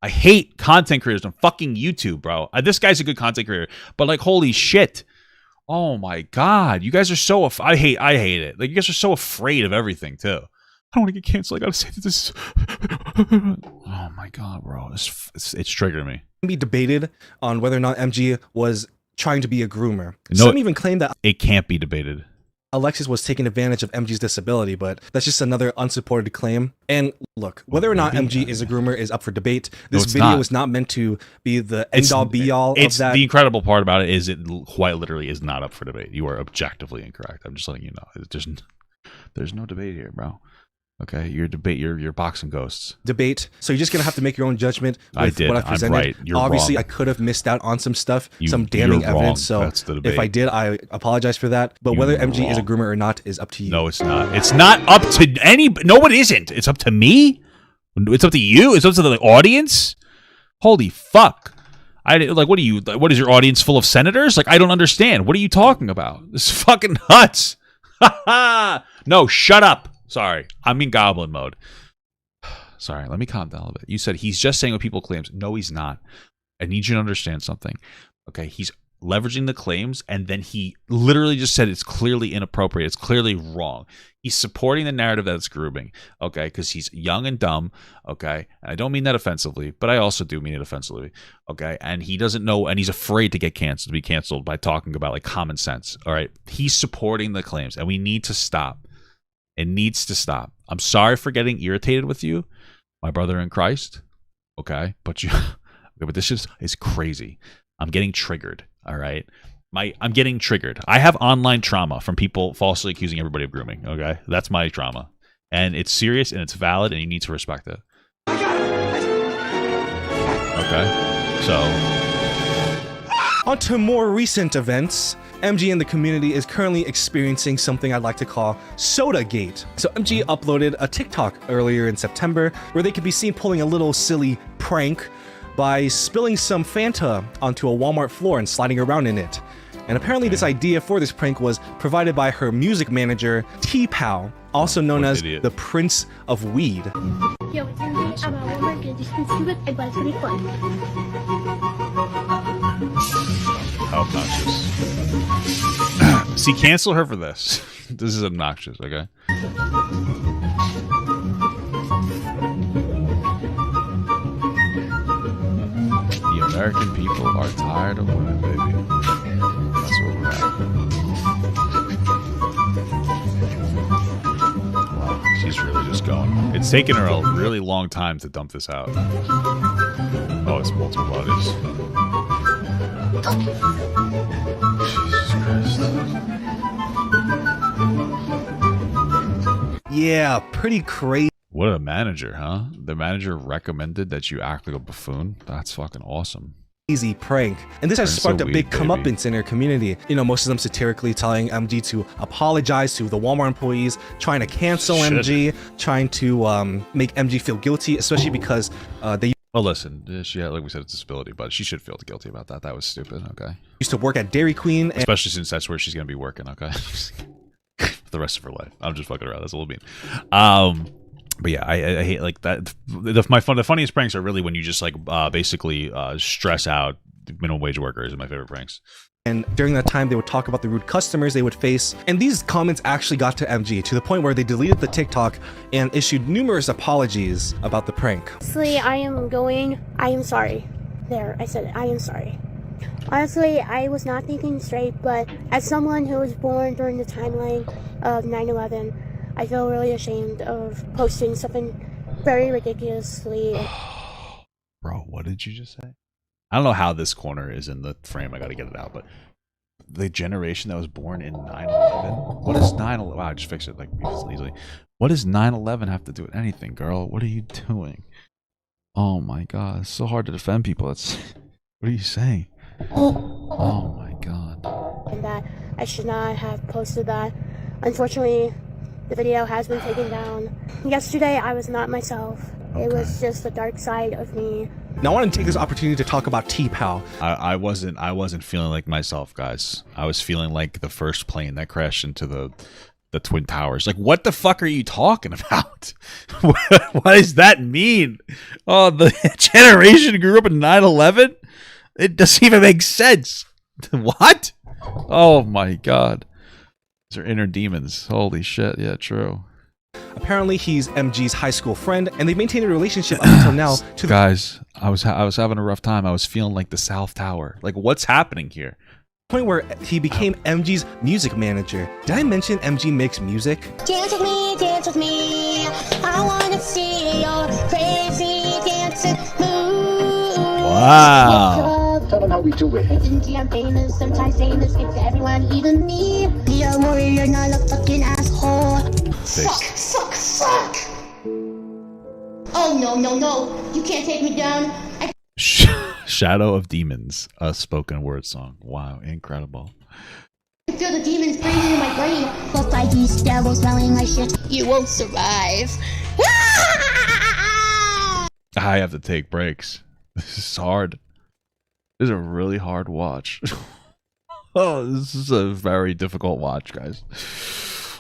S1: I hate content creators on fucking YouTube, bro. This guy's a good content creator, but like, holy shit. Oh my god, you guys are so. I hate it. Like, you guys are so afraid of everything too. I don't want to get canceled. I gotta say that this. Oh my god, bro, it's triggering me.
S3: Be debated on whether or not MG was trying to be a groomer.
S1: No,
S3: Some even claim that
S1: it can't be debated.
S3: Alexis was taking advantage of MG's disability, but that's just another unsupported claim. And look, whether or not MG is a groomer is up for debate. This video was not meant to be the end-all be-all of that.
S1: The incredible part about it is it quite literally is not up for debate. You are objectively incorrect. I'm just letting you know. There's no debate here, bro. Okay, you're boxing ghosts.
S3: Debate. So you're just gonna have to make your own judgment with
S1: I did.
S3: what I've presented.
S1: I'm right. You're
S3: Obviously,
S1: wrong.
S3: I could have missed out on some stuff, some damning evidence. So
S1: That's the debate.
S3: if I did, I apologize for that. But whether MG is a groomer or not is up to you.
S1: No, it's not. It's not up to any. No, it isn't. It's up to me. It's up to you. It's up to the audience. Holy fuck! What are you? What is your audience full of senators? Like, I don't understand. What are you talking about? This is fucking nuts. No, shut up. Sorry, I'm in goblin mode. Sorry, let me calm down a little bit. You said he's just saying what people claims. No, he's not. I need you to understand something. Okay, he's leveraging the claims, and then he literally just said it's clearly inappropriate. It's clearly wrong. He's supporting the narrative that it's grooming. Okay, because he's young and dumb. Okay, and I don't mean that offensively, but I also do mean it offensively. Okay, and he doesn't know, and he's afraid to get canceled, to be canceled by talking about like common sense. All right, he's supporting the claims, and we need to stop. It needs to stop. I'm sorry for getting irritated with you, my brother in Christ. Okay, but but this is crazy. I'm getting triggered. All right, I'm getting triggered. I have online trauma from people falsely accusing everybody of grooming. Okay, that's my trauma, and it's serious and it's valid, and you need to respect it. Okay, so.
S3: On to more recent events. MG in the community is currently experiencing something I'd like to call Sodagate. So MG uploaded a TikTok earlier in September where they could be seen pulling a little silly prank by spilling some Fanta onto a Walmart floor and sliding around in it. And apparently this idea for this prank was provided by her music manager, T-Pow, also known as the Prince of Weed.
S4: Yo, it's MG. I'm at Walmart getting something stupid, but it's gonna be fun.
S1: How obnoxious. See, cancel her for this. This is obnoxious, okay? The American people are tired of women, baby. That's where we're at. Wow, she's really just going. It's taken her a really long time to dump this out. Oh, it's multiple bodies. Jesus Christ.
S3: Yeah, pretty crazy.
S1: What a manager, huh? The manager recommended that you act like a buffoon. That's fucking awesome.
S3: Easy prank. And this has
S1: Prince
S3: sparked a
S1: of
S3: big
S1: Weed,
S3: comeuppance in her community. You know, most of them satirically telling MG to apologize to the Walmart employees, trying to cancel MG, trying to make MG feel guilty, especially because they
S1: Well, listen, she had, like we said, a disability, but she should feel guilty about that. That was stupid, okay?
S3: used to work at Dairy Queen. And
S1: especially since that's where she's going to be working, okay? For the rest of her life. I'm just fucking around. That's a little mean. But yeah, I hate like that. The funniest pranks are really when you just like basically stress out minimum wage workers. Are my favorite pranks.
S3: And during that time, they would talk about the rude customers they would face. And these comments actually got to MG to the point where they deleted the TikTok and issued numerous apologies about the prank.
S4: Honestly, I am sorry. There, I said it. I am sorry. Honestly, I was not thinking straight, but as someone who was born during the timeline of 9/11, I feel really ashamed of posting something very ridiculously.
S1: Bro, what did you just say? I don't know how this corner is in the frame. I got to get it out, but the generation that was born in 9/11. What is 9/11? Wow, I just fixed it like easily. What does 9/11 have to do with anything, girl? What are you doing? Oh my God, it's so hard to defend people. What are you saying? Oh my God.
S4: And that I should not have posted that. Unfortunately, the video has been taken down. Yesterday, I was not myself. Okay. It was just the dark side of me.
S3: Now I want to take this opportunity to talk about T-Pow.
S1: I wasn't feeling like myself, guys. I was feeling like the first plane that crashed into the Twin Towers. Like, what the fuck are you talking about? What does that mean? Oh, the generation grew up in 9/11? It doesn't even make sense. What? Oh my God. These are inner demons. Holy shit. Yeah, true.
S3: Apparently, he's MG's high school friend, and they maintained a relationship up until now.
S1: Guys, I was having a rough time. I was feeling like the South Tower. Like, what's happening here?
S3: Point where he became MG's music manager. Did I mention MG makes music?
S2: Dance with me, dance with me. I wanna see your crazy dancing move.
S1: Wow.
S7: Tell them how we do it.
S2: I'm famous, sometimes famous, give to everyone, even me. Be a warrior, not a fucking asshole. Fuck. Oh no, you can't take me down.
S1: Shadow of Demons, a spoken word song. Wow, incredible.
S2: I feel the demons breathing in my brain. We'll fight these devils smelling like shit. You won't survive.
S1: I have to take breaks. This is hard. This is a really hard watch. Oh, this is a very difficult watch, guys.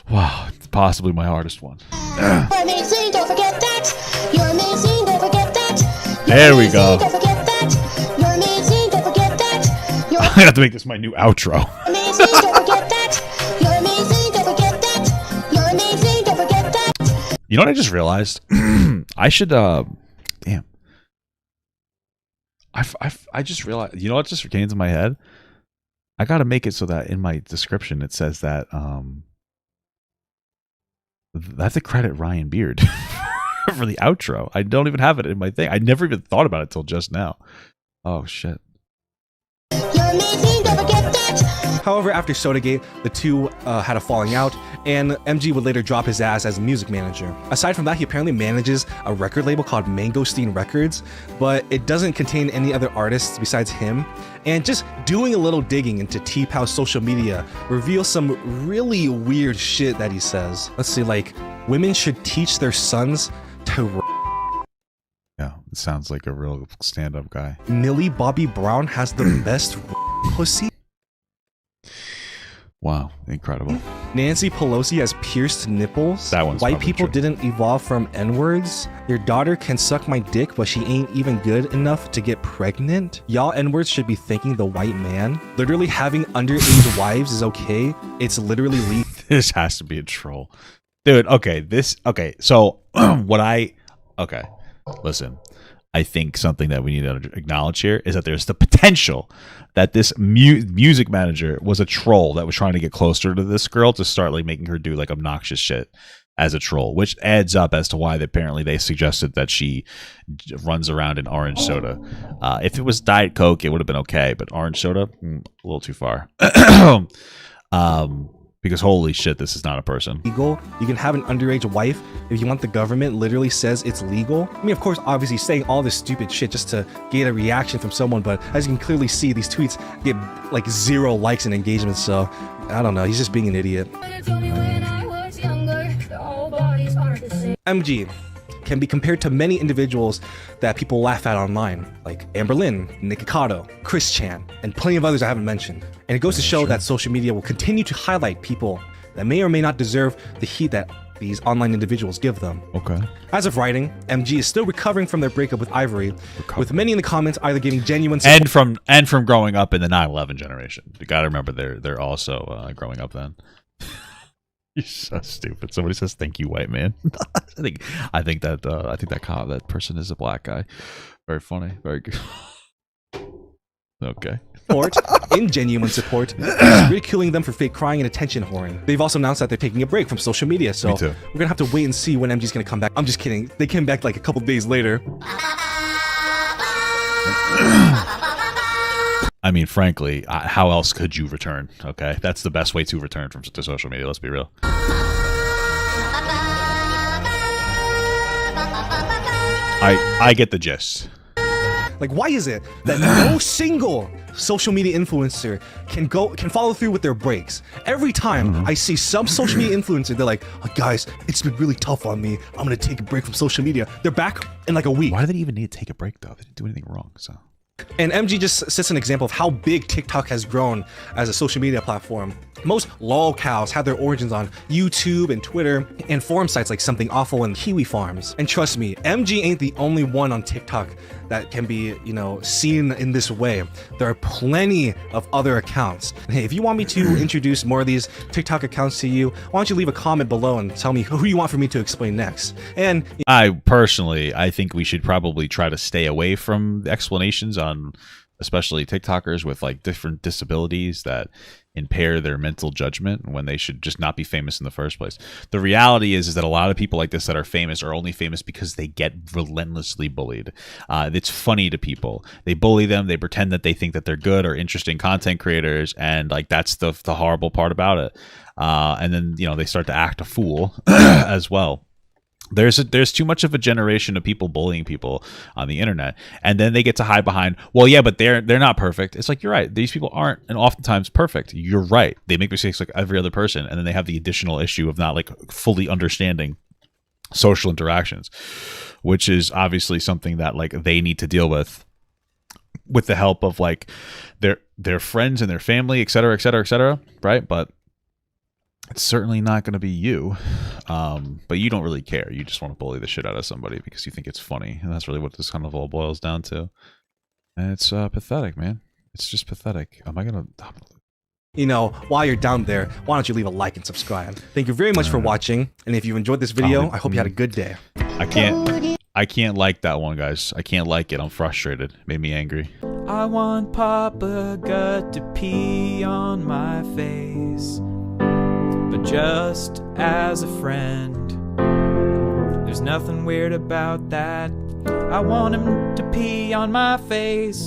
S1: Wow, it's possibly my hardest one.
S2: You're amazing, don't forget that. You're amazing, don't forget that.
S1: There we go.
S2: Don't forget that. You're amazing, don't forget that. You're
S1: I have to make this my new outro.
S2: amazing, don't forget that. You're amazing, don't forget that. You're amazing, don't forget that.
S1: You know what I just realized? I should, damn. I just realized, you know what just came into my head? I gotta make it so that in my description it says that, I have to credit Ryan Beard for the outro. I don't even have it in my thing. I never even thought about it till just now. Oh, shit.
S2: You're amazing, don't forget that.
S3: However, after Sodagate, the two had a falling out, and MG would later drop his ass as music manager. Aside from that, he apparently manages a record label called Mangosteen Records, but it doesn't contain any other artists besides him. And just doing a little digging into T-Pow's social media reveals some really weird shit that he says. Let's see, like, women should teach their sons to
S1: Yeah, it sounds like a real stand-up guy.
S3: Millie Bobby Brown has the best pussy.
S1: Wow, incredible.
S3: Nancy Pelosi has pierced nipples.
S1: That one's
S3: White
S1: probably
S3: people
S1: true.
S3: didn't evolve from N-words. Your daughter can suck my dick, but she ain't even good enough to get pregnant. Y'all N-words should be thanking the white man. Literally having underage wives is okay. It's literally legal.
S1: This has to be a troll. Dude, okay, so okay, listen. I think something that we need to acknowledge here is that there's the potential that this music manager was a troll that was trying to get closer to this girl to start like making her do like obnoxious shit as a troll, which adds up as to why apparently they suggested that she runs around in orange soda. If it was Diet Coke, it would have been okay, but orange soda, a little too far. Because holy shit, this is not a person.
S3: You can have an underage wife if you want. The government literally says it's legal. I mean, of course, obviously saying all this stupid shit just to get a reaction from someone, but as you can clearly see, these tweets get like 0 likes and engagement, so I don't know, he's just being an idiot. MG can be compared to many individuals that people laugh at online, like Amber Lynn, Nikocado, Chris Chan, and plenty of others I haven't mentioned. And it goes to show that social media will continue to highlight people that may or may not deserve the heat that these online individuals give them.
S1: Okay.
S3: As of writing, MG is still recovering from their breakup with Ivory, with many in the comments either giving genuine support
S1: and from growing up in the 9/11 generation. You gotta remember they're also growing up then. You're so stupid. Somebody says thank you, white man. I think that person is a black guy. Very funny. Very good. Okay.
S3: Genuine support, ridiculing them for fake crying and attention whoring. They've also announced that they're taking a break from social media, so we're gonna have to wait and see when MG's gonna come back. I'm just kidding. They came back like a couple days later.
S1: I mean, frankly, how else could you return? Okay, that's the best way to return from to social media. Let's be real. I get the gist.
S3: Like, why is it that no single social media influencer can follow through with their breaks? Every time I see some social media influencer, they're like, oh, guys, it's been really tough on me. I'm gonna take a break from social media. They're back in like a week.
S1: Why do they even need to take a break though? They didn't do anything wrong. So.
S3: And MG just sets an example of how big TikTok has grown as a social media platform. Most Lolcows had their origins on YouTube and Twitter and forum sites like Something Awful and Kiwi Farms. And trust me, MG ain't the only one on TikTok that can be, seen in this way. There are plenty of other accounts. Hey, if you want me to introduce more of these TikTok accounts to you, why don't you leave a comment below and tell me who you want for me to explain next. And
S1: I think we should probably try to stay away from the explanations on especially TikTokers with like different disabilities that impair their mental judgment when they should just not be famous in the first place. The reality is that a lot of people like this that are famous are only famous because they get relentlessly bullied. It's funny to people. They bully them. They pretend that they think that they're good or interesting content creators, and like that's the horrible part about it. And then they start to act a fool as well. There's too much of a generation of people bullying people on the internet, and then they get to hide behind, well, yeah, but they're not perfect. It's like, you're right, these people aren't, and oftentimes perfect. You're right, they make mistakes like every other person, and then they have the additional issue of not like fully understanding social interactions, which is obviously something that like they need to deal with the help of like their friends and their family, etc., etc., etc., right? But it's certainly not going to be you. But you don't really care. You just want to bully the shit out of somebody because you think it's funny. And that's really what this kind of all boils down to. And it's pathetic, man. It's just pathetic. Am I going to...
S3: while you're down there, why don't you leave a like and subscribe? Thank you very much for watching. And if you enjoyed this video, I hope you had a good day.
S1: I can't like that one, guys. I can't like it. I'm frustrated. It made me angry.
S7: I want Papa Gut to pee on my face, but just as a friend. There's nothing weird about that. I want him to pee on my face.